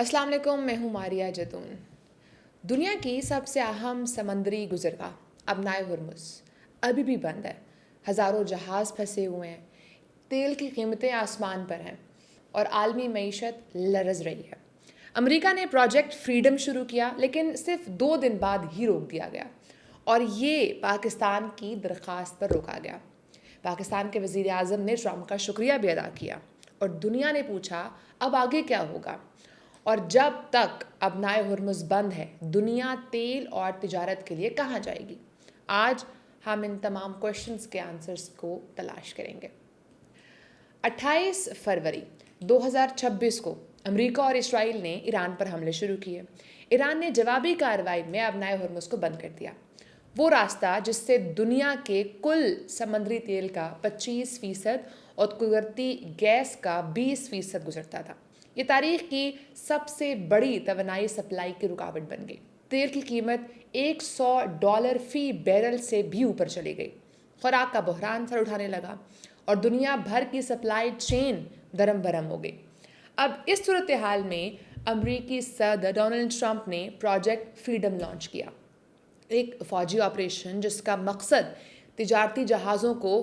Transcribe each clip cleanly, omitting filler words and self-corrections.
अस्सलाम वालेकुम, मैं हूँ मारिया जैतून। दुनिया की सबसे अहम समंदरी गुज़रगाह अबनाए हुर्मुज़ अभी भी बंद है। हज़ारों जहाज़ फंसे हुए हैं, तेल की कीमतें आसमान पर हैं और आलमी मईशत लरज़ रही है। अमेरिका ने प्रोजेक्ट फ्रीडम शुरू किया, लेकिन सिर्फ 2 दिन बाद ही रोक दिया गया और ये पाकिस्तान की दरख्वास्त पर रोका गया। पाकिस्तान के वज़ीर आज़म ने ट्रंप का शुक्रिया भी अदा किया और दुनिया ने पूछा अब आगे क्या होगा। और जब तक अबनाए हुर्मुज़ बंद है, दुनिया तेल और तिजारत के लिए कहाँ जाएगी? आज हम इन तमाम क्वेश्चंस के आंसर्स को तलाश करेंगे। 28 फरवरी 2026 को अमेरिका और इसराइल ने ईरान पर हमले शुरू किए। ईरान ने जवाबी कार्रवाई में अबनाए हुर्मुज़ को बंद कर दिया, वो रास्ता जिससे दुनिया के कुल समुद्री तेल का 25% और कुदरती गैस का 20% गुजरता था। ये तारीख की सबसे बड़ी तवानाई सप्लाई की रुकावट बन गई। तेल की कीमत $100 फ़ी बैरल से भी ऊपर चली गई। खुराक का बहरान सर उठाने लगा और दुनिया भर की सप्लाई चेन दरम बरम हो गई। अब इस सूरत हाल में अमरीकी सदर डोनाल्ड ट्रंप ने प्रोजेक्ट फ्रीडम लॉन्च किया, एक फ़ौजी ऑपरेशन जिसका मकसद तिजारती जहाज़ों को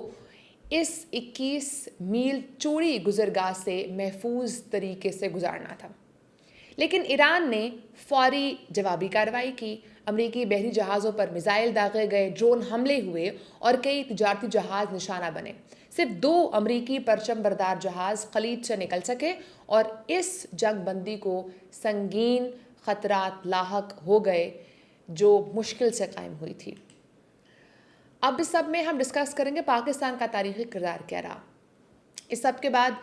इस 21 मील चौड़ी गुज़रगाह से महफूज तरीके से गुजारना था। लेकिन ईरान ने फौरी जवाबी कार्रवाई की। अमरीकी बहरी जहाज़ों पर मिसाइल दागे गए, ड्रोन हमले हुए और कई तिजारती जहाज़ निशाना बने। सिर्फ 2 अमरीकी परचम बरदार जहाज़ खलीज से निकल सके और इस जंग बंदी को संगीन ख़तरात लाहक हो गए जो मुश्किल से कायम हुई थी। अब इस सब में हम डिस्कस करेंगे पाकिस्तान का तारीख़ी किरदार क्या रहा। इस सब के बाद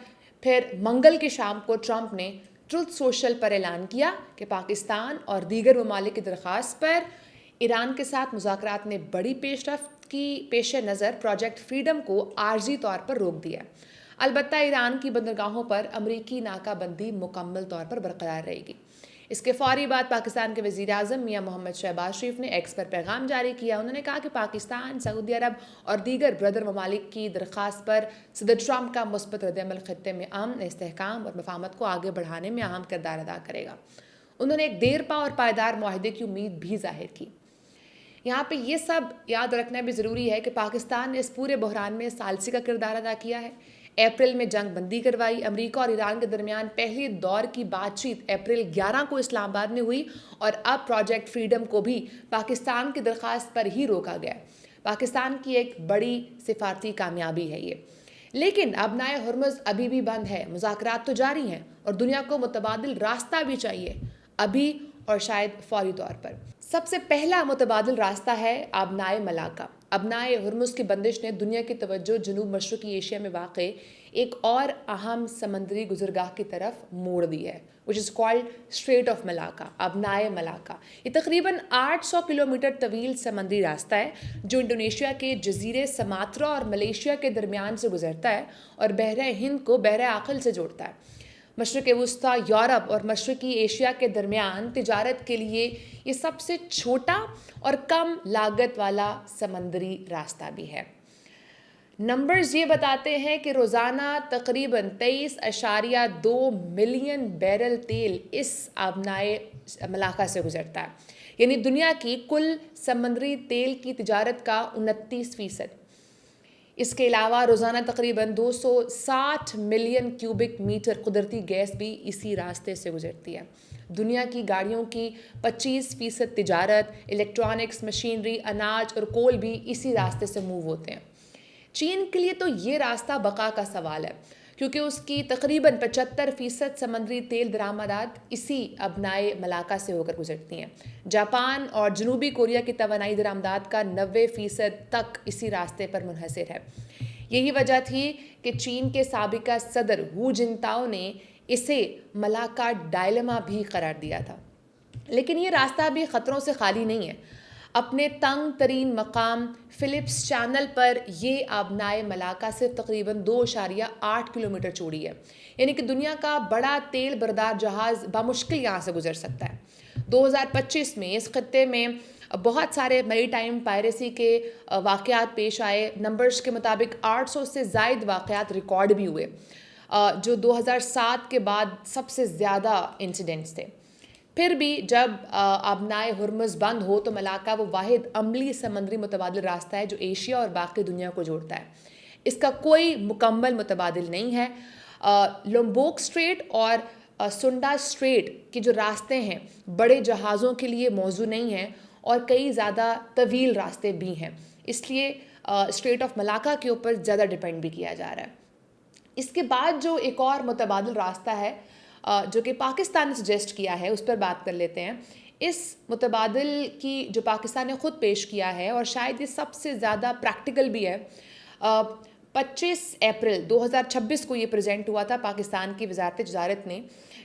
फिर मंगल की शाम को ट्रंप ने ट्रुथ सोशल पर ऐलान किया कि पाकिस्तान और दीगर ममालिक की दरख्वास्त पर ईरान के साथ मुज़ाकरात ने बड़ी पेशरफ्त की पेश नज़र प्रोजेक्ट फ्रीडम को आर्जी तौर पर रोक दिया। अलबत्ता ईरान की बंदरगाहों पर अमरीकी नाकाबंदी मुकम्मल तौर पर बरकरार रहेगी। इसके फौरी बाद पाकिस्तान के वज़ीर आज़म मियां मोहम्मद शहबाज शरीफ ने एक्स पर पैगाम जारी किया। उन्होंने कहा कि पाकिस्तान, सऊदी अरब और दीगर ब्रदर ममालिक की दरख्वास्त पर सदर ट्रंप का मुस्बत रद्दअमल ख़त्े में अमन, इस्तेहकाम और मफाहमत को आगे बढ़ाने में अहम किरदार अदा करेगा। उन्होंने एक देरपा और पायदार मुआहदे की उम्मीद भी जाहिर की। यहाँ पे ये सब याद रखना भी ज़रूरी है कि पाकिस्तान ने इस पूरे बहरान में सालसी का किरदार अदा किया है। अप्रैल में जंग बंदी करवाई। अमेरिका और ईरान के दरमियान पहले दौर की बातचीत अप्रैल 11 को इस्लामाबाद में हुई और अब प्रोजेक्ट फ्रीडम को भी पाकिस्तान की दरख्वास्त पर ही रोका गया। पाकिस्तान की एक बड़ी सिफारती कामयाबी है ये। लेकिन अबनाए हुर्मुज़ अभी भी बंद है। मुज़ाकरात तो जारी हैं और दुनिया को मुतबादिल रास्ता भी चाहिए, अभी और शायद फौरी तौर पर। सबसे पहला मुतबादिल रास्ता है अबनाए मलाका। अबनाए हुर्मुज़ की बंदिश ने दुनिया की तवज्जो जनूब मशरक़ी एशिया में वाक़ एक और अहम समंदरी गुज़रगाह की तरफ मोड़ दी है, which is called strait of Malacca, अबनाए मलाका। ये तकरीबन 800 किलोमीटर तवील समंदरी रास्ता है जो इंडोनेशिया के जजीरे समात्रा और मलेशिया के दरमियान से गुजरता है और बहर हिंद को बहर आक़िल से जोड़ता है। मशरक़ वस्ता, यूरोप और मशरक़ी एशिया के दरमियान तिजारत के लिए ये सबसे छोटा और कम लागत वाला समंदरी रास्ता भी है। नंबर्स ये बताते हैं कि रोज़ाना तकरीबन 23.2 मिलियन बैरल तेल इस अबनाए मलाका से गुजरता है, यानी दुनिया की कुल समंदरी तेल की तिजारत का 29%। इसके अलावा रोज़ाना तकरीबन 260 मिलियन क्यूबिक मीटर कुदरती गैस भी इसी रास्ते से गुजरती है। दुनिया की गाड़ियों की 25% तिजारत, इलेक्ट्रॉनिक्स, मशीनरी, अनाज और कोल भी इसी रास्ते से मूव होते हैं। चीन के लिए तो ये रास्ता बका का सवाल है, क्योंकि उसकी तकरीबन 75% समंदरी तेल दरामदात इसी अबनाए मलाका से होकर गुजरती हैं। जापान और जनूबी कोरिया की तवानाई दरामदात का 90% तक इसी रास्ते पर मुनहसर है। यही वजह थी कि चीन के साबिका सदर हू जिनताओ ने इसे मलाका डायलेमा भी करार दिया था। लेकिन ये रास्ता भी ख़तरों से खाली नहीं है। अपने तंग तरीन मकाम फ़िलिप्स चैनल पर ये अबनाए मलाका से तकरीबन 2.8 किलोमीटर चौड़ी है, यानी कि दुनिया का बड़ा तेल बरदार जहाज़ बामुश्किल यहाँ से गुजर सकता है। 2025 में इस खत्ते में बहुत सारे मरी टाइम पायरेसी के वाक़यात पेश आए। नंबर्स के मुताबिक 800 से ज़ायद वाक़यात रिकॉर्ड भी हुए। جو 2007 کے بعد سب سے زیادہ انسیڈنٹس تھے. پھر بھی جب آبنائے ہرمز بند ہو تو ملاکا وہ واحد عملی سمندری متبادل راستہ ہے جو ایشیا اور باقی دنیا کو جوڑتا ہے. اس کا کوئی مکمل متبادل نہیں ہے. لومبوک اسٹریٹ اور سنڈا اسٹریٹ کے جو راستے ہیں بڑے جہازوں کے لیے موزوں نہیں ہیں اور کئی زیادہ طویل راستے بھی ہیں. اس لیے اسٹریٹ آف ملاکا کے اوپر زیادہ ڈپینڈ بھی کیا جا رہا ہے. اس کے بعد جو ایک اور متبادل راستہ ہے جو کہ پاکستان نے سجیسٹ کیا ہے اس پر بات کر لیتے ہیں. اس متبادل کی جو پاکستان نے خود پیش کیا ہے اور شاید یہ سب سے زیادہ پریکٹیکل بھی ہے. 25 اپریل 2026 کو یہ پریزنٹ ہوا تھا. پاکستان کی وزارت تجارت نے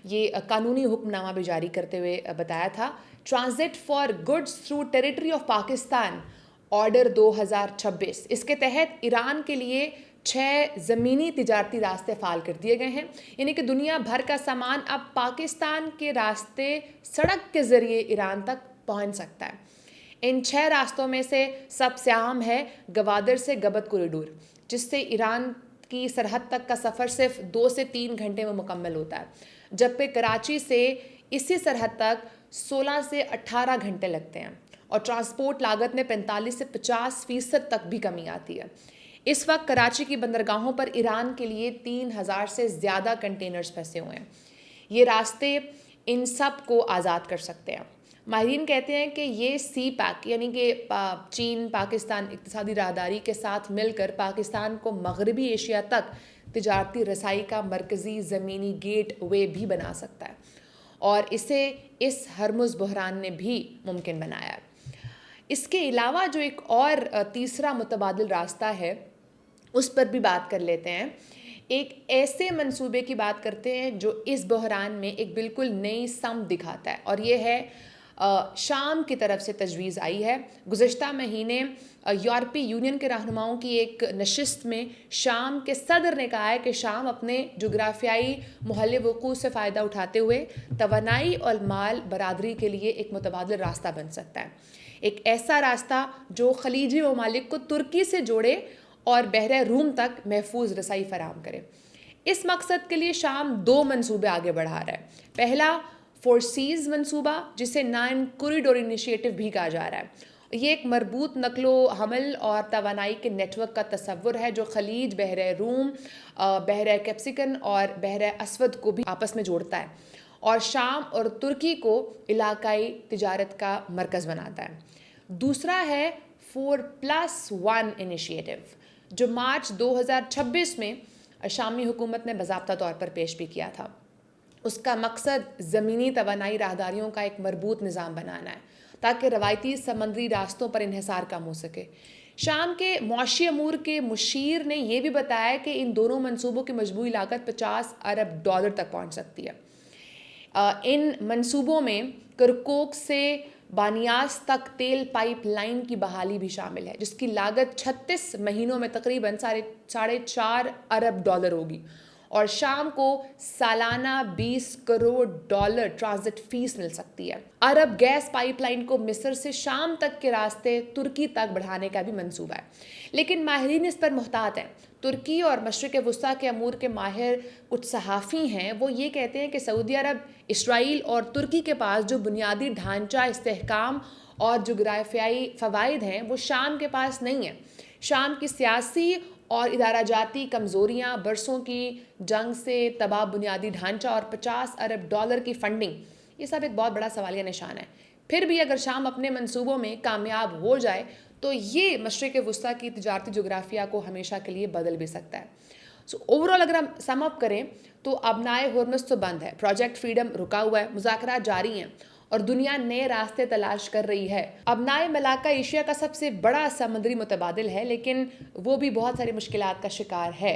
یہ قانونی حکم نامہ بھی جاری کرتے ہوئے بتایا تھا. Transit for goods through territory of Pakistan order 2026. اس کے تحت ایران کے لیے 6 زمینی تجارتی راستے فعال کر دیے گئے ہیں. یعنی کہ دنیا بھر کا سامان اب پاکستان کے راستے سڑک کے ذریعے ایران تک پہنچ سکتا ہے. ان 6 راستوں میں سے سب سے عام ہے گوادر سے گبت کوریڈور جس سے ایران کی سرحد تک کا سفر صرف 2 سے 3 گھنٹے میں مکمل ہوتا ہے، جبکہ کراچی سے اسی سرحد تک 16 سے 18 گھنٹے لگتے ہیں اور ٹرانسپورٹ لاگت میں 45 سے 50% تک بھی کمی آتی ہے. اس وقت کراچی کی بندرگاہوں پر ایران کے لیے 3000 سے زیادہ کنٹینرز پھنسے ہوئے ہیں. یہ راستے ان سب کو آزاد کر سکتے ہیں. ماہرین کہتے ہیں کہ یہ سی پیک یعنی کہ چین پاکستان اقتصادی راہداری کے ساتھ مل کر پاکستان کو مغربی ایشیا تک تجارتی رسائی کا مرکزی زمینی گیٹ وے بھی بنا سکتا ہے اور اسے اس ہرمز بحران نے بھی ممکن بنایا ہے. اس کے علاوہ جو ایک اور تیسرا متبادل راستہ ہے اس پر بھی بات کر لیتے ہیں. ایک ایسے منصوبے کی بات کرتے ہیں جو اس بحران میں ایک بالکل نئی سمت دکھاتا ہے اور یہ ہے شام کی طرف سے تجویز آئی ہے. گزشتہ مہینے یورپی یونین کے رہنماؤں کی ایک نشست میں شام کے صدر نے کہا ہے کہ شام اپنے جغرافیائی محل وقوع سے فائدہ اٹھاتے ہوئے توانائی اور مال برادری کے لیے ایک متبادل راستہ بن سکتا ہے. ایک ایسا راستہ جو خلیجی ممالک کو ترکی سے جوڑے اور بحر روم تک محفوظ رسائی فراہم کرے. اس مقصد کے لیے شام 2 منصوبے آگے بڑھا رہا ہے. پہلا فورسیز منصوبہ جسے 9 کوریڈور انیشیٹو بھی کہا جا رہا ہے. یہ ایک مربوط نقل و حمل اور توانائی کے نیٹ ورک کا تصور ہے جو خلیج، بحر روم، بحر کیپسیکن اور بحر اسود کو بھی آپس میں جوڑتا ہے اور شام اور ترکی کو علاقائی تجارت کا مرکز بناتا ہے. دوسرا ہے 4+1 انیشیٹو جو مارچ 2026 میں شامی حکومت نے باضابطہ طور پر پیش بھی کیا تھا. اس کا مقصد زمینی توانائی راہداریوں کا ایک مربوط نظام بنانا ہے تاکہ روایتی سمندری راستوں پر انحصار کم ہو سکے. شام کے معاشی امور کے مشیر نے یہ بھی بتایا کہ ان دونوں منصوبوں کی مجموعی لاگت $50 ارب تک پہنچ سکتی ہے. ان منصوبوں میں کرکوک سے بانیاس تک تیل پائپ لائن کی بحالی بھی شامل ہے جس کی لاگت 36 مہینوں میں تقریباً $4.5 ارب ہوگی اور شام کو سالانہ $20 کروڑ ٹرانزٹ فیس مل سکتی ہے. عرب گیس پائپ لائن کو مصر سے شام تک کے راستے ترکی تک بڑھانے کا بھی منصوبہ ہے لیکن ماہرین اس پر محتاط ہیں. ترکی اور مشرق وسطیٰ کے امور کے ماہر کچھ صحافی ہیں وہ یہ کہتے ہیں کہ سعودی عرب، اسرائیل اور ترکی کے پاس جو بنیادی ڈھانچہ، استحکام اور جغرافیائی فوائد ہیں وہ شام کے پاس نہیں ہیں. شام کی سیاسی اور ادارہ جاتی کمزوریاں، برسوں کی جنگ سے تباہ بنیادی ڈھانچہ اور $50 ارب کی فنڈنگ، یہ سب ایک بہت بڑا سوالیہ نشان ہے. پھر بھی اگر شام اپنے منصوبوں میں کامیاب ہو جائے تو یہ مشرق وسطیٰ کی تجارتی جغرافیہ کو ہمیشہ کے لیے بدل بھی سکتا ہے. اوورآل اگر ہم سم اپ کریں تو ابنائے ہرمز تو بند ہے، پروجیکٹ فریڈم رکا ہوا ہے، مذاکرات جاری ہیں اور دنیا نئے راستے تلاش کر رہی ہے. ابنائے ملاکا ایشیا کا سب سے بڑا سمندری متبادل ہے لیکن وہ بھی بہت ساری مشکلات کا شکار ہے.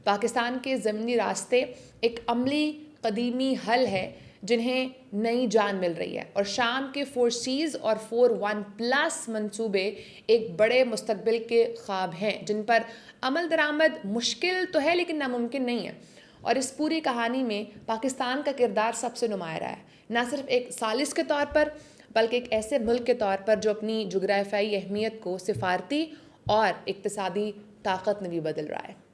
پاکستان کے زمینی راستے ایک عملی قدیمی حل ہے جنہیں نئی جان مل رہی ہے اور شام کے فورسیز اور 4+1 منصوبے ایک بڑے مستقبل کے خواب ہیں جن پر عمل درآمد مشکل تو ہے لیکن ناممکن نہیں ہے. اور اس پوری کہانی میں پاکستان کا کردار سب سے نمایاں ہے، نہ صرف ایک ثالث کے طور پر بلکہ ایک ایسے ملک کے طور پر جو اپنی جغرافیائی اہمیت کو سفارتی اور اقتصادی طاقت میں بھی بدل رہا ہے.